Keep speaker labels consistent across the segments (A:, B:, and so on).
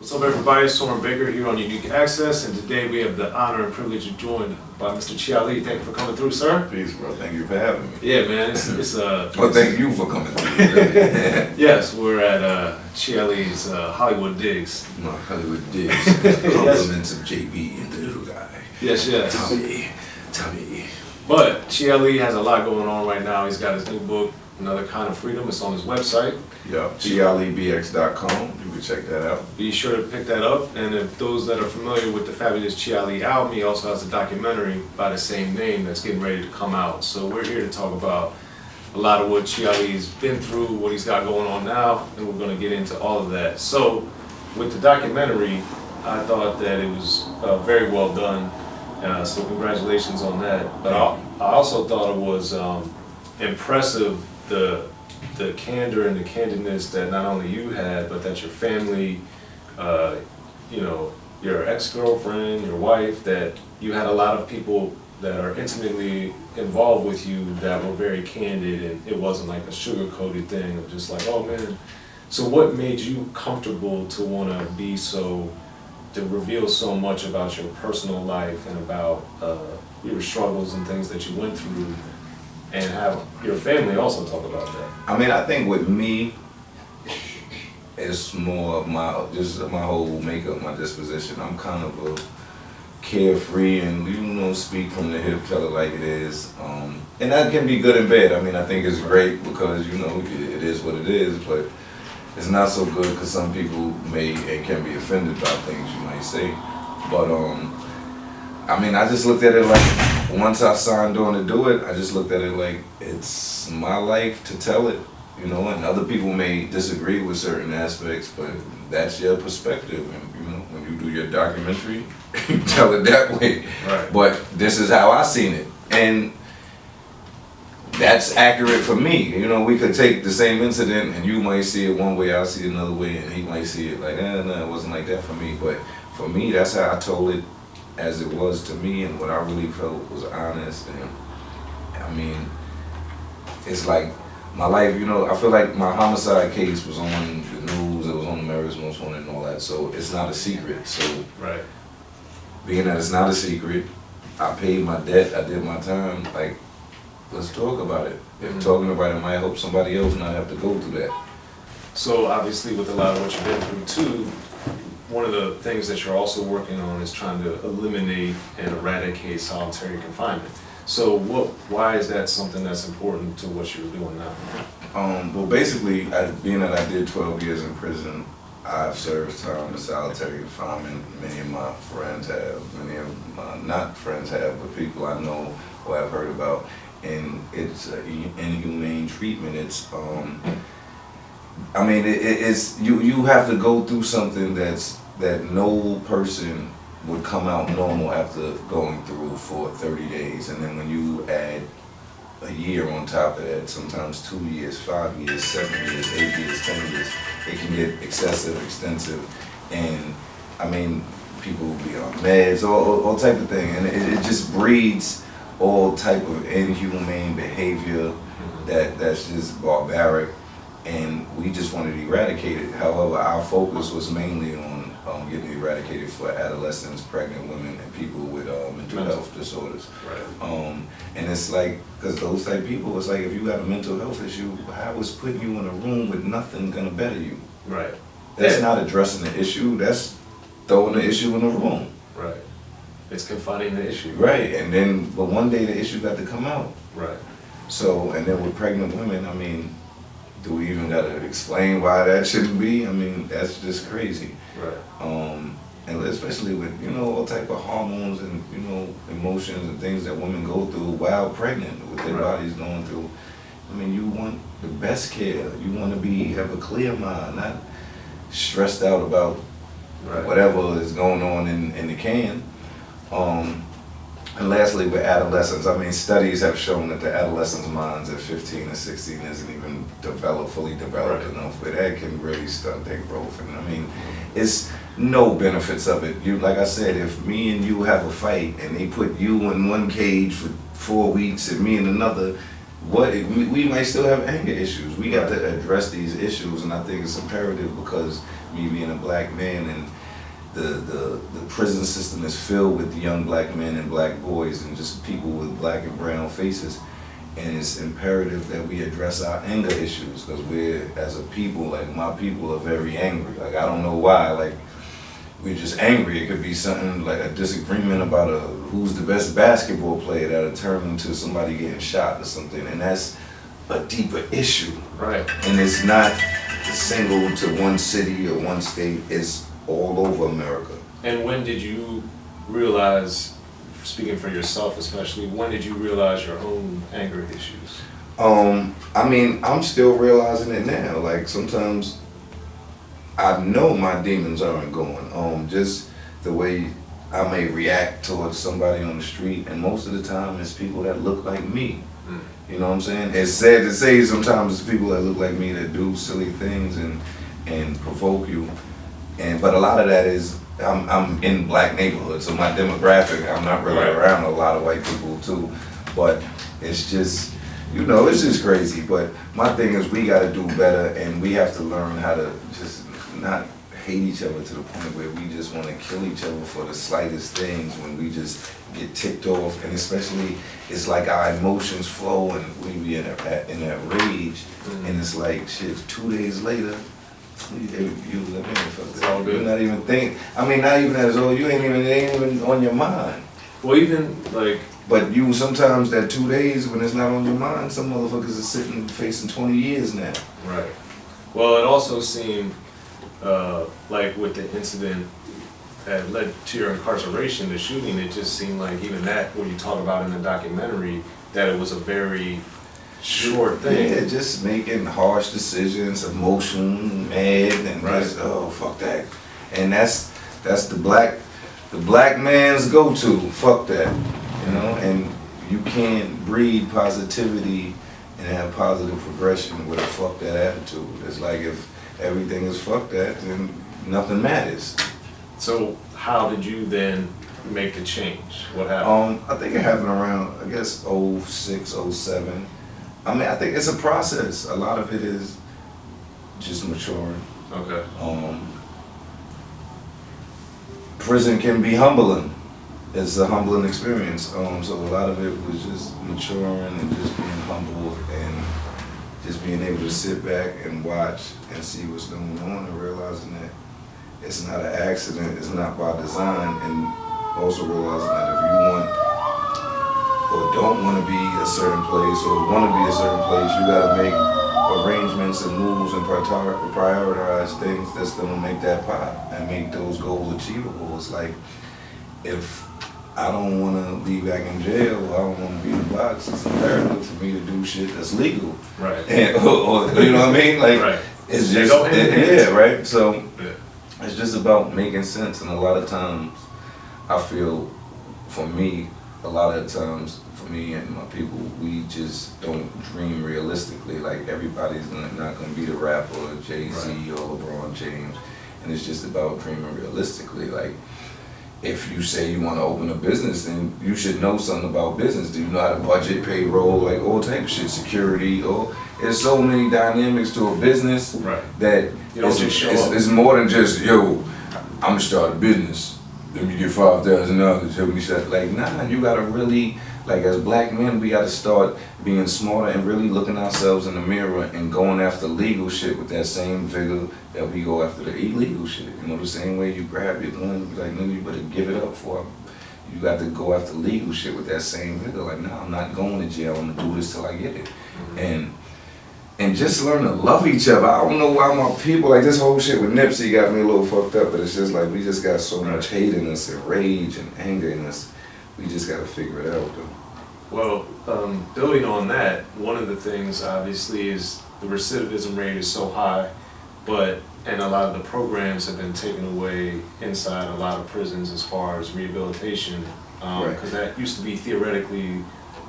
A: What's up, everybody? Soren Baker here on Unique Access, and today we have the honor and privilege of joined by Mr. Chia Lee. Thank you for coming through, sir.
B: Peace, bro. Thank you for having me.
A: Yeah, man. It's
B: Well, thank you for coming through. Really.
A: Yes, we're at Chia Lee's Hollywood Digs.
B: My Hollywood Digs. Compliments of JB and the little guy.
A: Yes.
B: Tommy.
A: But Chia Lee has a lot going on right now. He's got his new book, Another Kind of Freedom. It's on his website.
B: Yep. ChiaLeeBX.com. You can check that out.
A: Be sure to pick that up. And if those that are familiar with the fabulous Chia Lee album, he also has a documentary by the same name that's getting ready to come out. So we're here to talk about a lot of what Chia Lee's been through, what he's got going on now, and we're going to get into all of that. So with the documentary, I thought that it was very well done. So congratulations on that. But I also thought it was impressive, the candor and the candidness that not only you had, but that your family, your ex-girlfriend, your wife, that you had a lot of people that are intimately involved with you that were very candid, and it wasn't like a sugar-coated thing of just like, oh man. So what made you comfortable to want to reveal so much about your personal life and about your struggles and things that you went through, and have your family also talk about that?
B: I mean, I think with me, it's more of my whole makeup, my disposition. I'm kind of a carefree and, speak from the hip, tell it like it is. And that can be good and bad. I mean, I think it's great because, it is what it is, but it's not so good because some people may and can be offended by things you might say. But, I mean, I just looked at it like, once I signed on to do it, I just looked at it like it's my life to tell it, and other people may disagree with certain aspects, but that's your perspective. And, when you do your documentary, you tell it that way.
A: Right.
B: But this is how I seen it. And that's accurate for me. We could take the same incident and you might see it one way, I'll see it another way, and he might see it like, no, it wasn't like that for me. But for me, that's how I told it as it was to me, and what I really felt was honest. And I mean, it's like my life, I feel like my homicide case was on the news, it was on America's Most Wanted and all that, so it's not a secret. So
A: right.
B: Being that it's not a secret, I paid my debt, I did my time, like, let's talk about it. If talking about it might help somebody else not have to go through that.
A: So obviously with a lot of what you've been through too, one of the things that you're also working on is trying to eliminate and eradicate solitary confinement. So why is that something that's important to what you're doing now?
B: Well, basically, being that I did 12 years in prison, I've served time in solitary confinement. Many of my friends have, many of my not friends have, but people I know or have heard about. And it's inhumane treatment. It's, I mean, it's you have to go through something that no person would come out normal after going through for 30 days. And then when you add a year on top of that, sometimes 2 years, 5 years, 7 years, 8 years, 10 years, it can get excessive, extensive. And I mean, people will be on meds, all type of thing. And it just breeds all type of inhumane behavior that's just barbaric. And we just wanted to eradicate it. However, our focus was mainly on getting eradicated for adolescents, pregnant women, and people with mental health disorders.
A: Right.
B: And it's like, because those type of people, it's like if you got a mental health issue, how is putting you in a room with nothing gonna better you?
A: Right.
B: That's not addressing the issue, that's throwing the issue in the room.
A: Right. It's confining the issue.
B: Right, and then, but one day the issue got to come out.
A: Right.
B: So, and then with pregnant women, I mean, do we even gotta explain why that shouldn't be? I mean, that's just crazy.
A: Right.
B: And especially with, all type of hormones and, emotions and things that women go through while pregnant, with their bodies going through. I mean, you want the best care. You want to have a clear mind, not stressed out about whatever is going on in the can. And lastly, with adolescents, I mean, studies have shown that the adolescents' minds at 15 and 16 isn't even fully developed enough, but that can really stunt their growth. And I mean, it's no benefits of it. Like I said, if me and you have a fight and they put you in one cage for 4 weeks and me in another, we might still have anger issues. We got to address these issues, and I think it's imperative because me being a black man, and the prison system is filled with young black men and black boys and just people with black and brown faces. And it's imperative that we address our anger issues, because we're, as a people, like my people are very angry. Like I don't know why, like we're just angry. It could be something like a disagreement about who's the best basketball player that'll turn into somebody getting shot or something, and that's a deeper issue.
A: Right.
B: And it's not single to one city or one state, it's all over America.
A: And when did you realize, speaking for yourself especially, when did you realize your own anger issues?
B: I mean, I'm still realizing it now. Like sometimes I know my demons aren't going. Just the way I may react towards somebody on the street, and most of the time it's people that look like me. You know what I'm saying? It's sad to say sometimes it's people that look like me that do silly things and provoke you. But a lot of that is I'm in black neighborhoods, so my demographic, I'm not really around a lot of white people too. But it's just, you know, it's just crazy. But my thing is we gotta do better, and we have to learn how to just not hate each other to the point where we just want to kill each other for the slightest things, when we just get ticked off. And especially it's like our emotions flow and we be in that rage, and it's like shit, 2 days later you let me fuck that. You're not even thinking. I mean, not even as old. It ain't even on your mind.
A: Well, even like.
B: But you sometimes that 2 days when it's not on your mind, some motherfuckers are sitting facing 20 years now.
A: Right. Well, it also seemed like with the incident that led to your incarceration, the shooting, it just seemed like even that, what you talk about in the documentary, that it was a very short thing.
B: Yeah, just making harsh decisions, emotional, mad, and just, oh, fuck that. And that's the black man's go-to. Fuck that, you know. And you can't breed positivity and have positive progression with a fuck that attitude. It's like if everything is fuck that, then nothing matters.
A: So how did you then make the change? What happened?
B: I think it happened around, I guess, 06, 07. I mean, I think it's a process. A lot of it is just maturing.
A: Okay.
B: Prison can be humbling. It's a humbling experience. So a lot of it was just maturing and just being humble and just being able to sit back and watch and see what's going on and realizing that it's not an accident, it's not by design, and also realizing that if you want or don't want to be a certain place or want to be a certain place, you got to make arrangements and moves and prioritize things that's going to make that pop and make those goals achievable. It's like, if I don't want to be back in jail or I don't want to be in the box, it's imperative for me to do shit that's legal.
A: Right.
B: And, or, you know what I mean? Like,
A: right.
B: It's just, yeah, right? So, it's just about making sense. And a lot of times, I feel, for me, a lot of times, for me and my people, we just don't dream realistically. Like, everybody's not going to be the rapper or Jay-Z or LeBron James. And it's just about dreaming realistically. Like, if you say you want to open a business, then you should know something about business. Do you know how to budget, payroll, like all type of shit, security, or there's so many dynamics to a business that it's more than just, yo, I'm gonna start a business. Let me get $5,000. Help me start. Like, nah, you gotta really, like, as black men, we gotta start being smarter and really looking ourselves in the mirror and going after legal shit with that same vigor that we go after the illegal shit. You know, the same way you grab your gun, like, no, you better give it up for it. You got to go after legal shit with that same vigor. Like, nah, I'm not going to jail. I'm gonna do this till I get it. And just learn to love each other. I don't know why my people, like, this whole shit with Nipsey got me a little fucked up, but it's just like we just got so much hate in us and rage and anger in us. We just got to figure it out, though.
A: Well, building on that, one of the things obviously is the recidivism rate is so high, and a lot of the programs have been taken away inside a lot of prisons as far as rehabilitation, because that used to be theoretically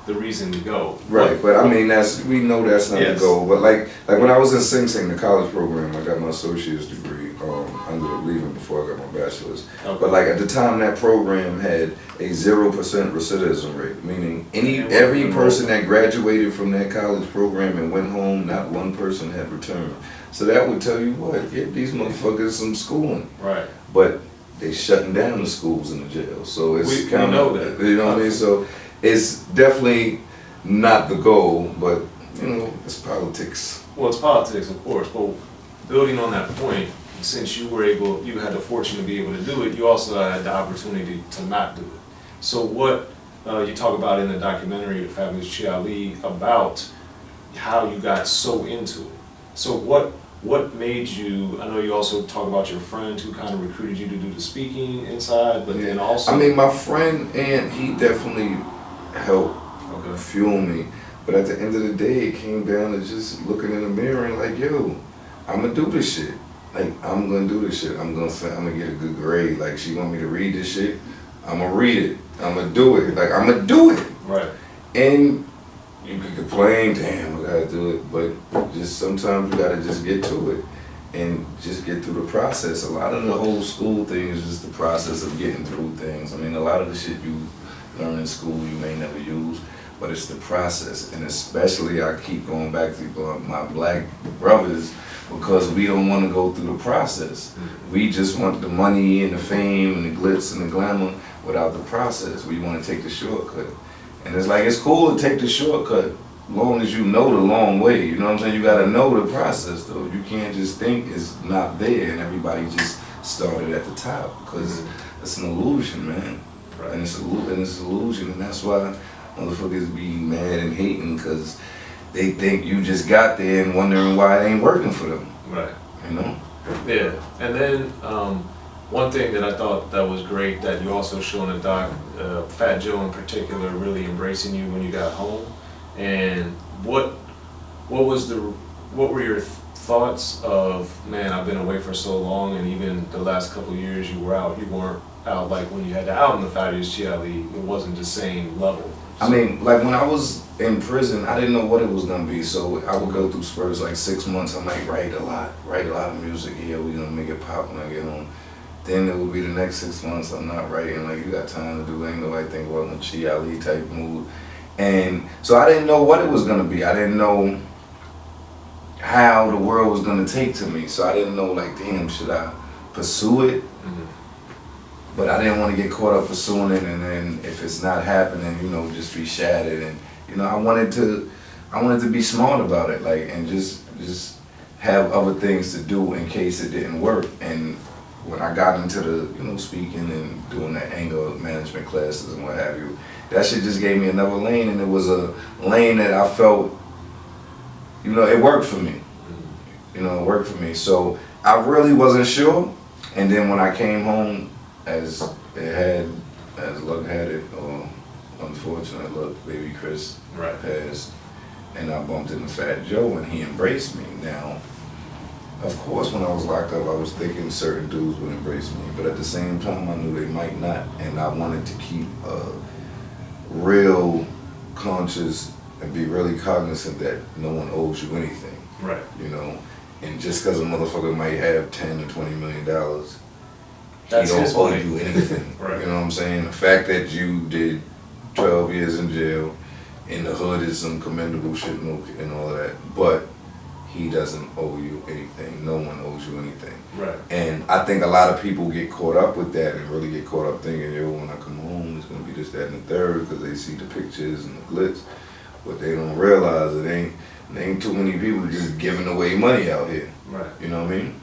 A: the reason to go.
B: Right, but I mean, we know that's not the goal. But like when I was in Sing Sing, the college program, I got my associate's degree. I ended up leaving before I got my bachelor's.
A: Okay.
B: But like at the time, that program had a 0% recidivism rate, meaning every person that graduated from that college program and went home, not one person had returned. So that would tell you what, give these motherfuckers some schooling.
A: Right.
B: But they shutting down the schools and the jails. So it's
A: we know that.
B: You know what I mean? So it's definitely not the goal, but you know, it's politics.
A: Well, it's politics, of course, but building on that point, since you had the fortune to be able to do it, you also had the opportunity to not do it. So what you talk about in the documentary, The Fabulous Chi Ali, about how you got so into it. So what made you, I know you also talk about your friend who kind of recruited you to do the speaking inside, but then also...
B: I mean, my friend, and he definitely helped fuel me. But at the end of the day, it came down to just looking in the mirror and like, yo, I'm gonna do this shit. Like, I'm gonna do this shit. I'm gonna get a good grade. Like, she want me to read this shit, I'm gonna read it. I'm gonna do it. Like, I'm gonna do it.
A: Right.
B: And you can complain, damn, I gotta do it, but just sometimes you gotta just get to it and just get through the process. A lot of the whole school thing is just the process of getting through things. I mean, a lot of the shit you learn in school you may never use, but it's the process. And especially, I keep going back to my black brothers, because we don't want to go through the process. We just want the money and the fame and the glitz and the glamour without the process. We want to take the shortcut. And it's like, it's cool to take the shortcut, as long as you know the long way. You know what I'm saying? You got to know the process, though. You can't just think it's not there and everybody just started at the top, because it's an illusion, man. Right. And it's an illusion, and that's why motherfuckers be mad and hating, because they think you just got there and wondering why it ain't working for them.
A: Right.
B: You know?
A: Yeah. And then one thing that I thought that was great that you also show in the doc, Fat Joe in particular really embracing you when you got home. And what were your thoughts of, man, I've been away for so long, and even the last couple of years you weren't out like when you had the album The Fabulous Chi Ali, it wasn't the same level.
B: I mean, like when I was in prison, I didn't know what it was gonna be, so I would go through spurts, like 6 months, I might write a lot of music. Yeah, we're gonna make it pop when I get home. Then it would be the next 6 months, I'm not writing, like, you got time to do, ain't nobody think about no Chi Ali type mood. And so I didn't know what it was gonna be. I didn't know how the world was gonna take to me. So I didn't know, like, damn, should I pursue it? But I didn't want to get caught up pursuing it, and then if it's not happening, you know, just be shattered. And you know, I wanted to be smart about it, like, and just have other things to do in case it didn't work. And when I got into the, you know, speaking and doing the anger management classes and what have you, that shit just gave me another lane, and it was a lane that I felt, you know, it worked for me. You know, it worked for me. So I really wasn't sure. And then when I came home, as luck had it, or unfortunate luck, baby Chris passed, and I bumped into Fat Joe, and he embraced me. Now, of course, when I was locked up, I was thinking certain dudes would embrace me, but at the same time, I knew they might not, and I wanted to keep real conscious and be really cognizant that no one owes you anything.
A: Right.
B: You know, and just because a motherfucker might have $10 to $20 million,
A: that's
B: he don't owe you anything.
A: Right.
B: You know what I'm saying? The fact that you did 12 years in jail in the hood is some commendable shit and all that, but he doesn't owe you anything. No one owes you anything.
A: Right.
B: And I think a lot of people get caught up with that and really get caught up thinking, yo, when I come home, it's gonna be this, that, and the third, because they see the pictures and the glitz, but they don't realize there ain't too many people just giving away money out here.
A: Right.
B: You know what I mean?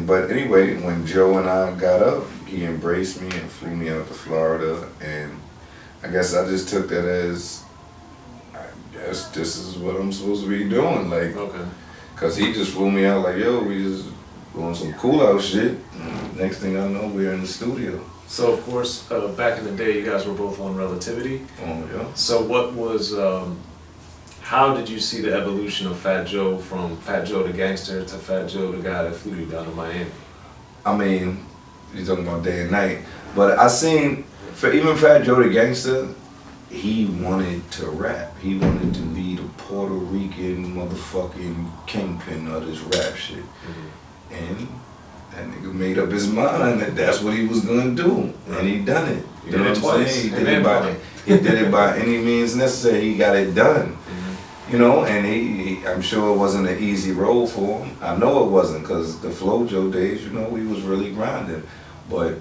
B: But anyway, when Joe and I got up, he embraced me and flew me out to Florida, and I guess I just took that as, I guess this is what I'm supposed to be doing, like, cause he just flew me out like, yo, we just doing some cool out shit. And next thing I know, we're in the studio.
A: So of course, back in the day, you guys were both on Relativity.
B: Oh yeah.
A: So what was, how did you see the evolution of Fat Joe from Fat Joe the Gangster to Fat Joe the guy that flew you down to Miami?
B: I mean, you're talking about day and night, but I seen, for even Fat Joe the Gangster, he wanted to rap. He wanted to be the Puerto Rican motherfucking kingpin of this rap shit. And that nigga made up his mind that that's what he was gonna do, and he done it.
A: You know what I'm saying?
B: He did it by any means necessary. He got it done. You know, and he I'm sure it wasn't an easy role for him. I know it wasn't, because the Flojo days, you know, we was really grinding. But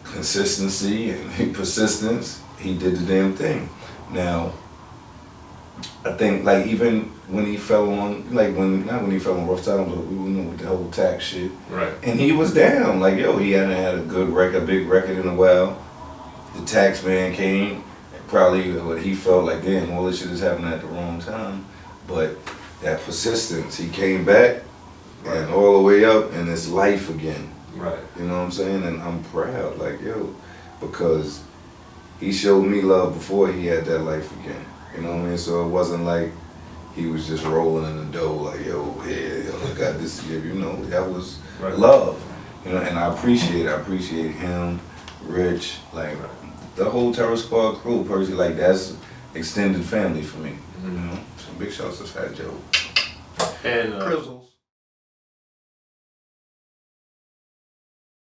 B: consistency and persistence, he did the damn thing. Now, I think, like, even when he fell on, like, not when he fell on rough times, but we know with the whole tax shit.
A: Right.
B: And he was down. Like, yo, he hadn't had a good record, a big record in a while. The tax man came. Probably what he felt like, damn, all this shit is happening at the wrong time. But that persistence, he came back and all the way up in his life again.
A: Right.
B: You know what I'm saying? And I'm proud, like, yo, because he showed me love before he had that life again. You know what I mean? So it wasn't like he was just rolling in the dough like, yo, yeah, yo, I got this to give you. No, that was love. You know, and I appreciate him, Rich, like, the whole Terror Squad crew, Percy, like, that's extended family for me. You know, so big shouts to Fat Joe.
A: And
B: Crizzles.